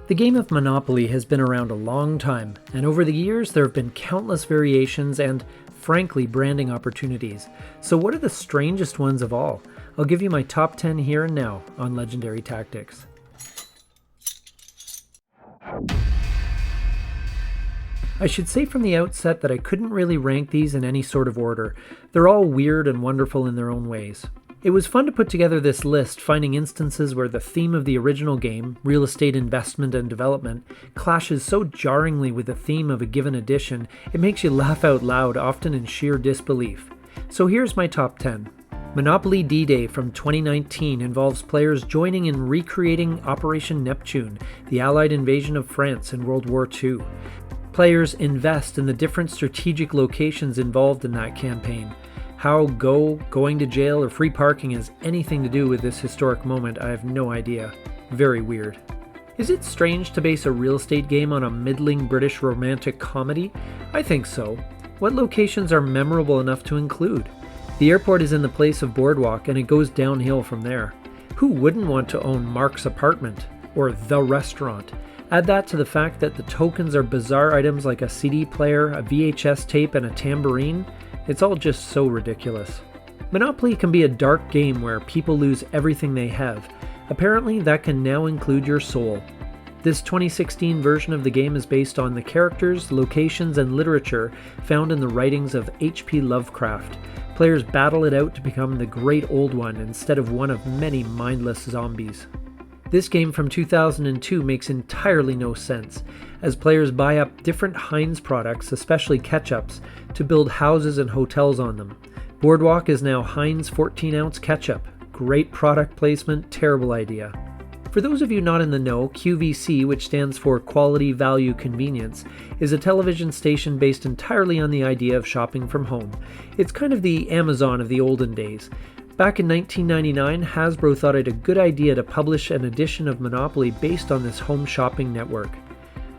The game of Monopoly has been around a long time, and over the years there have been countless variations and, frankly, branding opportunities. So what are the strangest ones of all? I'll give you my top 10 here and now on Legendary Tactics. I should say from the outset that I couldn't really rank these in any sort of order. They're all weird and wonderful in their own ways. It was fun to put together this list, finding instances where the theme of the original game, real estate investment and development, clashes so jarringly with the theme of a given edition, it makes you laugh out loud, often in sheer disbelief. So here's my top 10. Monopoly D-Day from 2019 involves players joining in recreating Operation Neptune, the Allied invasion of France in World War II. Players invest in the different strategic locations involved in that campaign. How going to jail, or free parking has anything to do with this historic moment, I have no idea. Very weird. Is it strange to base a real estate game on a middling British romantic comedy? I think so. What locations are memorable enough to include? The airport is in the place of Boardwalk, and it goes downhill from there. Who wouldn't want to own Mark's apartment? Or the restaurant? Add that to the fact that the tokens are bizarre items like a CD player, a VHS tape, and a tambourine. It's all just so ridiculous. Monopoly can be a dark game where people lose everything they have. Apparently, that can now include your soul. This 2016 version of the game is based on the characters, locations, and literature found in the writings of H.P. Lovecraft. Players battle it out to become the Great Old One instead of one of many mindless zombies. This game from 2002 makes entirely no sense, as players buy up different Heinz products, especially ketchups, to build houses and hotels on them. Boardwalk is now Heinz 14-ounce ketchup. Great product placement, terrible idea. For those of you not in the know, QVC, which stands for Quality, Value, Convenience, is a television station based entirely on the idea of shopping from home. It's kind of the Amazon of the olden days. Back in 1999, Hasbro thought it a good idea to publish an edition of Monopoly based on this home shopping network.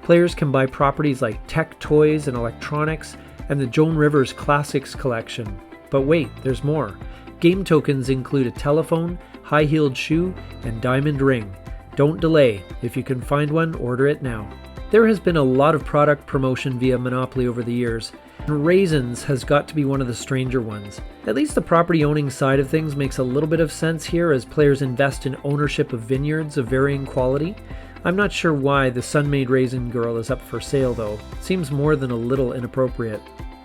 Players can buy properties like tech toys and electronics, and the Joan Rivers Classics collection. But wait, there's more. Game tokens include a telephone, high-heeled shoe, and diamond ring. Don't delay. If you can find one, order it now. There has been a lot of product promotion via Monopoly over the years, and raisins has got to be one of the stranger ones. At least the property owning side of things makes a little bit of sense here, as players invest in ownership of vineyards of varying quality. I'm not sure why the Sun-Made Raisin Girl is up for sale though. Seems more than a little inappropriate.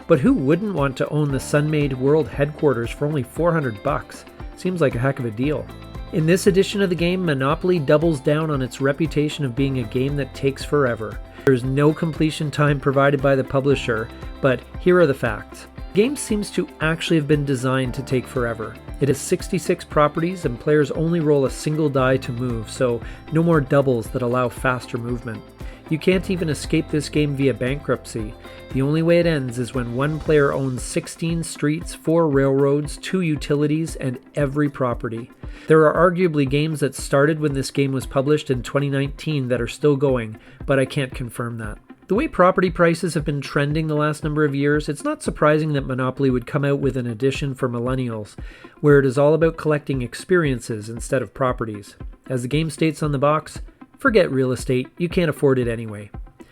But who wouldn't want to own the Sun-Made World headquarters for only $400? Seems like a heck of a deal. In this edition of the game, Monopoly doubles down on its reputation of being a game that takes forever. There is no completion time provided by the publisher, but here are the facts. The game seems to actually have been designed to take forever. It has 66 properties and players only roll a single die to move, so no more doubles that allow faster movement. You can't even escape this game via bankruptcy. The only way it ends is when one player owns 16 streets, 4 railroads, 2 utilities, and every property. There are arguably games that started when this game was published in 2019 that are still going, but I can't confirm that. The way property prices have been trending the last number of years, it's not surprising that Monopoly would come out with an edition for millennials, where it is all about collecting experiences instead of properties. As the game states on the box, forget real estate, you can't afford it anyway.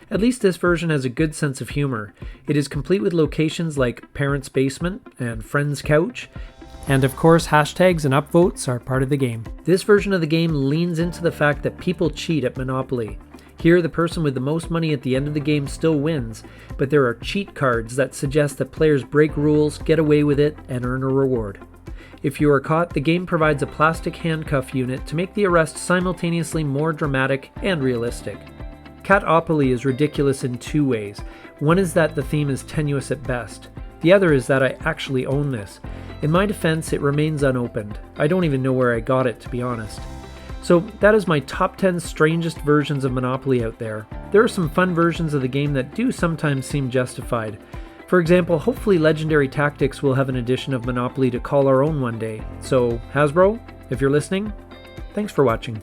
At least this version has a good sense of humor. It is complete with locations like Parents' Basement and Friend's Couch, and of course hashtags and upvotes are part of the game. This version of the game leans into the fact that people cheat at Monopoly. Here, the person with the most money at the end of the game still wins, but there are cheat cards that suggest that players break rules, get away with it, and earn a reward. If you are caught, the game provides a plastic handcuff unit to make the arrest simultaneously more dramatic and realistic. Catopoly is ridiculous in two ways. One is that the theme is tenuous at best. The other is that I actually own this. In my defense, it remains unopened. I don't even know where I got it, to be honest. So that is my top 10 strangest versions of Monopoly out there. There are some fun versions of the game that do sometimes seem justified. For example, hopefully Legendary Tactics will have an edition of Monopoly to call our own one day. So Hasbro, if you're listening, thanks for watching.